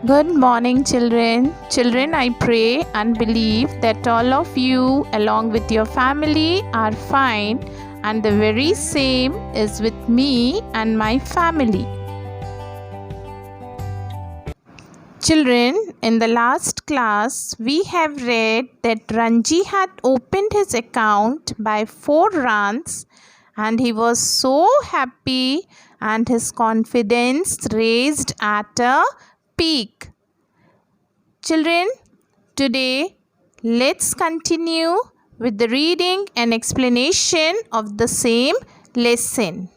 Good morning, children. Children, I pray and believe that all of you, along with your family, are fine, and the very same is with me and my family. Children, in the last class, we have read that Ranji had opened his account by 4 runs and he was so happy and his confidence raised at a peak. Children, today let's continue with the reading and explanation of the same lesson.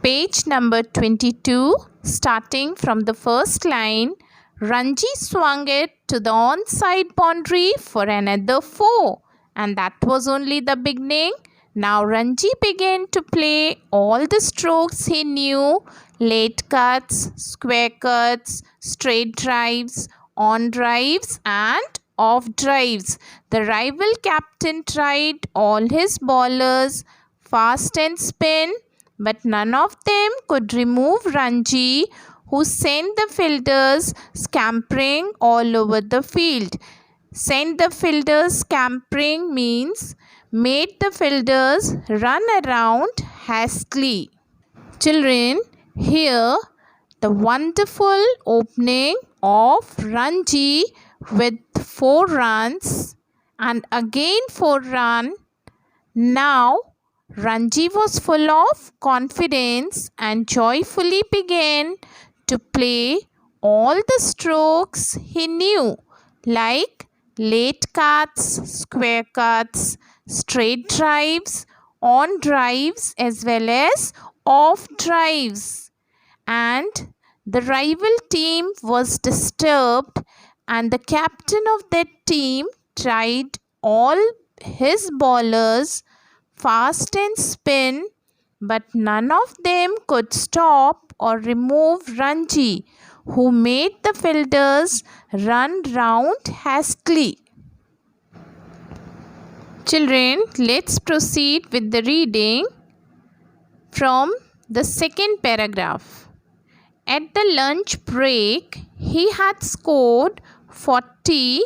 Page number 22, starting from the first line, Ranji swung it to the onside boundary for another 4, and that was only the beginning. Now Ranji began to play all the strokes he knew: late cuts, square cuts, straight drives, on drives and off drives. The rival captain tried all his bowlers, fast and spin, but none of them could remove Ranji, who sent the fielders scampering all over the field. Sent the fielders scampering means made the fielders run around hastily. Children, here the wonderful opening of Ranji with 4 runs and again 4 runs. Now Ranji was full of confidence and joyfully began to play all the strokes he knew, like late cuts, square cuts, straight drives, on drives as well as off drives. And the rival team was disturbed, and the captain of that team tried all his bowlers, fast and spin, but none of them could stop or remove Ranji, who made the fielders run round hastily. Children, let's proceed with the reading from the second paragraph. At the lunch break, he had scored 40,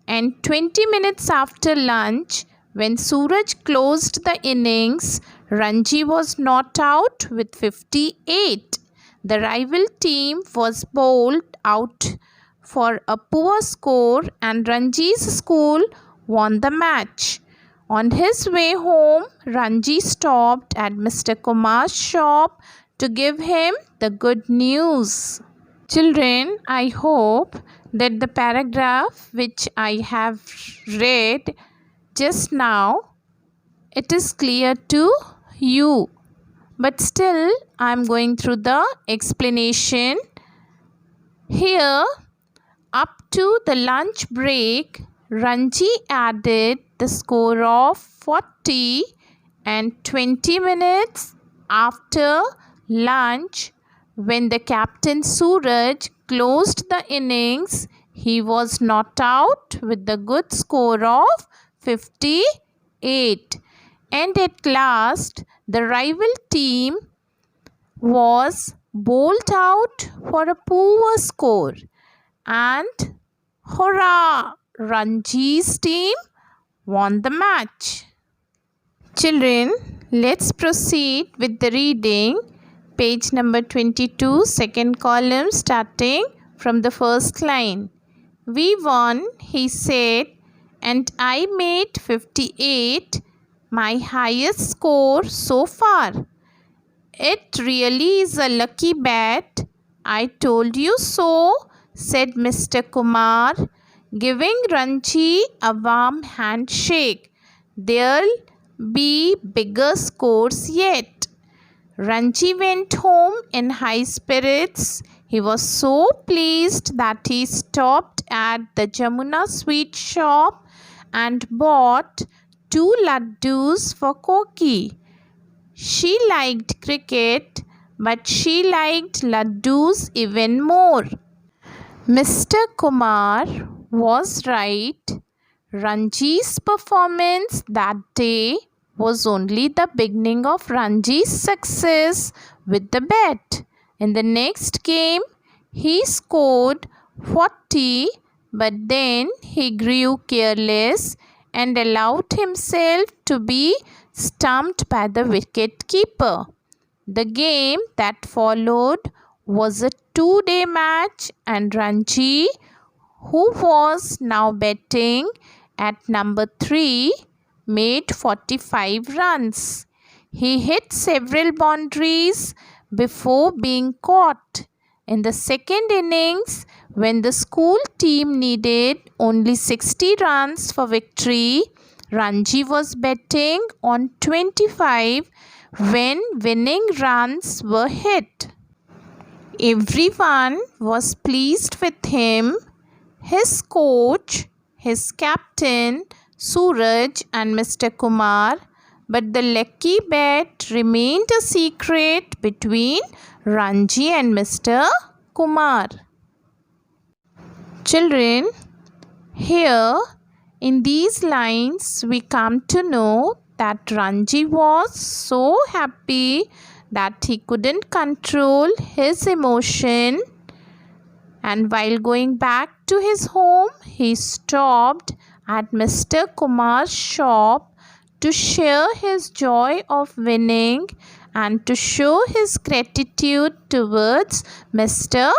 and 20 minutes after lunch, when Suraj closed the innings, Ranji was not out with 58. The rival team was bowled out for a poor score, and Ranji's school won the match. On his way home, Ranji stopped at Mr. Kumar's shop to give him the good news. Children, I hope that the paragraph which I have read just now, it is clear to you. But still, I am going through the explanation. Here, up to the lunch break, Ranji added the score of 40, and 20 minutes after lunch, when the captain Suraj closed the innings, he was not out with the good score of 58. And at last, the rival team was bowled out for a poor score. And hurrah! Ranji's team won the match. Children, let's proceed with the reading. Page number 22, second column, starting from the first line. We won, he said, and I made 58, my highest score so far. It really is a lucky bat. I told you so, said Mr. Kumar, giving Ranji a warm handshake. There'll be bigger scores yet. Ranji went home in high spirits. He was so pleased that he stopped at the Jamuna sweet shop and bought 2 laddus for Koki. She liked cricket, but she liked laddus even more. Mr. Kumar was right. Ranji's performance that day was only the beginning of Ranji's success with the bat. In the next game, He scored 40, but then he grew careless and allowed himself to be stumped by the wicket-keeper. The game that followed was a two-day match, and Ranji, who was now batting at number 3, made 45 runs. He hit several boundaries before being caught. In the second innings, when the school team needed only 60 runs for victory, Ranji was betting on 25 when winning runs were hit. Everyone was pleased with him, his coach, his captain, Suraj and Mr. Kumar, but the lucky bet remained a secret between Ranji and Mr. Kumar. Children, here in these lines we come to know that Ranji was so happy that he couldn't control his emotion, and while going back to his home, he stopped at Mr. Kumar's shop to share his joy of winning and to show his gratitude towards Mr.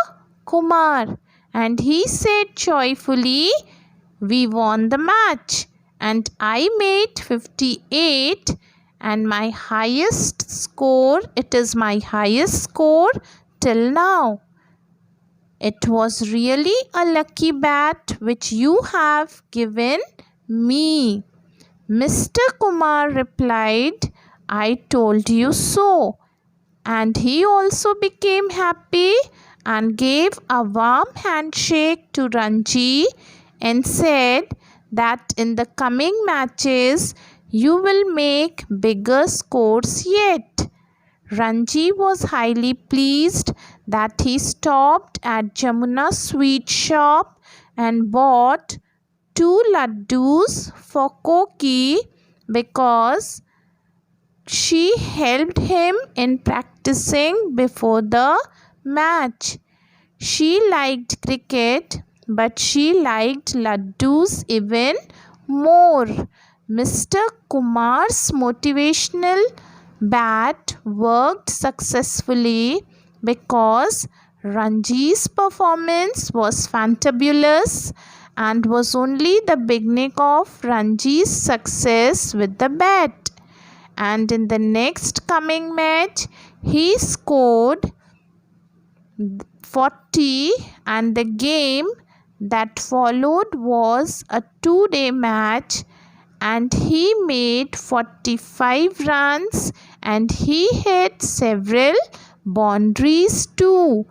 Kumar. And he said joyfully, "We won the match and I made 58 and my highest score, it is my highest score till now. It was really a lucky bat which you have given me." Mr. Kumar replied, "I told you so." And he also became happy and gave a warm handshake to Ranji and said that in the coming matches you will make bigger scores yet. Ranji was highly pleased that he stopped at Jamuna's sweet shop and bought 2 laddus for Koki because she helped him in practicing before the match. She liked cricket, but she liked laddus even more. Mr. Kumar's motivational bat worked successfully because Ranji's performance was fantabulous and was only the beginning of Ranji's success with the bat. And in the next coming match, he scored 40, and the game that followed was a two-day match, and he made 45 runs and he hit several boundaries too.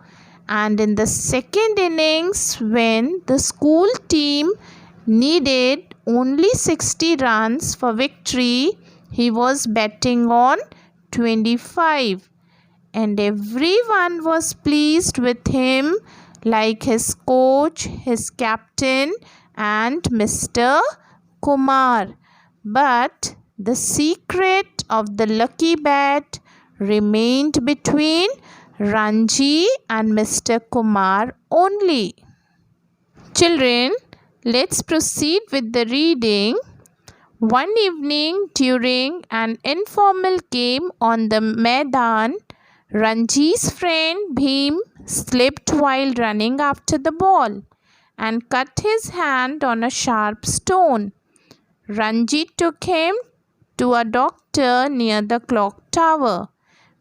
And in the second innings, when the school team needed only 60 runs for victory, he was betting on 25. And everyone was pleased with him, like his coach, his captain, and Mr. Kumar. But the secret of the lucky bat remained between Ranji and Mr. Kumar only. Children, let's proceed with the reading. One evening during an informal game on the Maidan, Ranji's friend Bhim slipped while running after the ball and cut his hand on a sharp stone. Ranji took him to a doctor near the clock tower,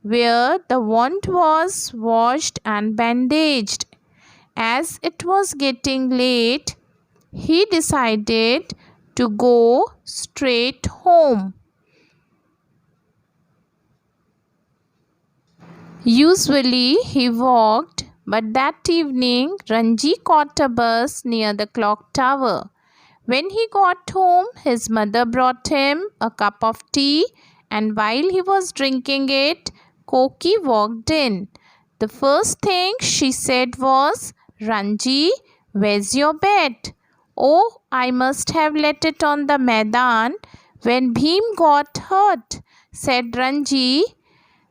where the wound was washed and bandaged. As it was getting late, he decided to go straight home. Usually he walked, but that evening Ranji caught a bus near the clock tower. When he got home, his mother brought him a cup of tea, and while he was drinking it, Koki walked in. The first thing she said was, "Ranji, where's your bed?" "Oh, I must have let it on the Maidan when Bhim got hurt," said Ranji,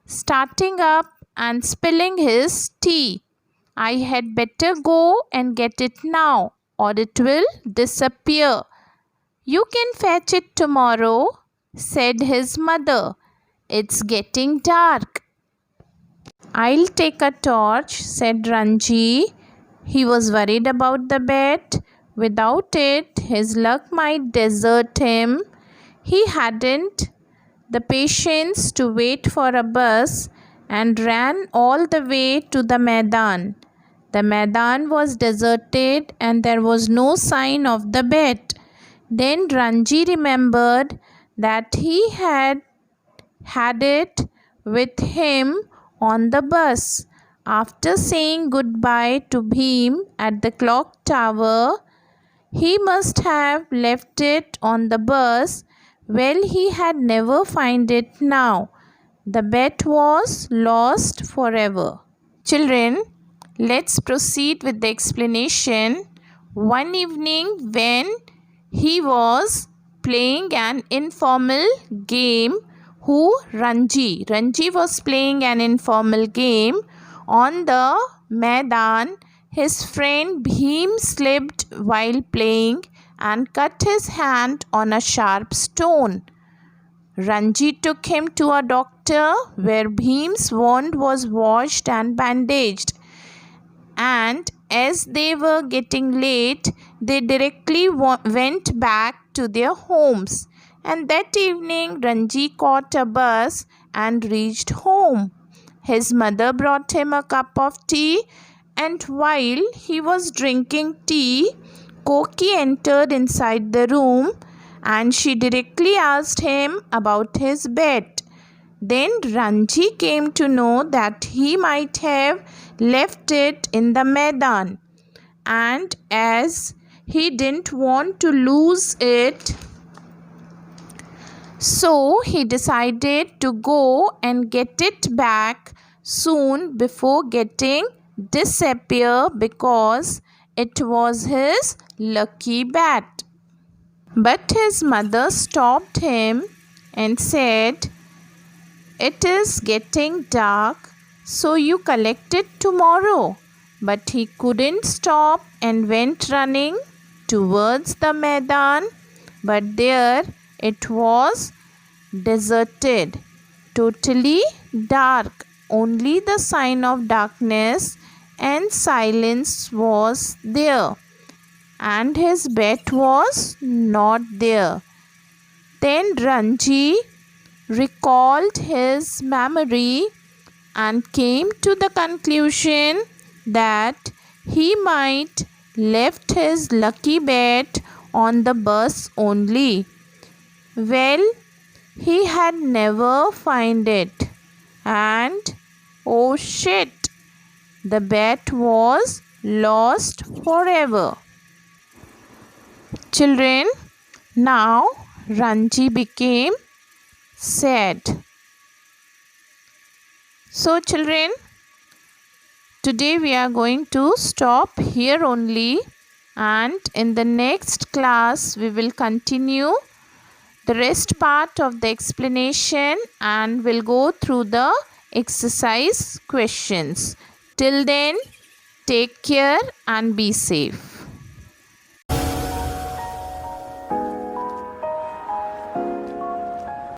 starting up and spilling his tea. I had better go and get it now, or it will disappear. You can fetch it tomorrow, said his mother. It's getting dark. I'll take a torch, said Ranji. He was worried about the bet. Without it, his luck might desert him. He hadn't the patience to wait for a bus and ran all the way to the Maidan. The Maidan was deserted and there was no sign of the bet. Then Ranji remembered that he had it with him on the bus. After saying goodbye to Bhim at the clock tower, he must have left it on the bus. Well, he had never find it now. The bet was lost forever. Children, let's proceed with the explanation. One evening when he was playing an informal game, Ranji was playing an informal game on the Maidan. His friend Bhim slipped while playing and cut his hand on a sharp stone. Ranji took him to a doctor where Bhim's wound was washed and bandaged. And as they were getting late, they directly went back to their homes. And that evening, Ranji caught a bus and reached home. His mother brought him a cup of tea, and while he was drinking tea, Koki entered inside the room and she directly asked him about his bet. Then Ranji came to know that he might have left it in the Maidan, and as he didn't want to lose it, so he decided to go and get it back soon before getting disappear because it was his lucky bet. But his mother stopped him and said, "It is getting dark, so you collect it tomorrow." But he couldn't stop and went running towards the Maidan. But there it was deserted, totally dark. Only the sign of darkness and silence was there, and his bet was not there. Then Ranji recalled his memory and came to the conclusion that he might left his lucky bet on the bus only. Well, he had never find it, and oh shit, the bet was lost forever. Children, now Ranji became sad. So children, today we are going to stop here only, and in the next class we will continue the rest part of the explanation and we'll go through the exercise questions. Till then, take care and be safe.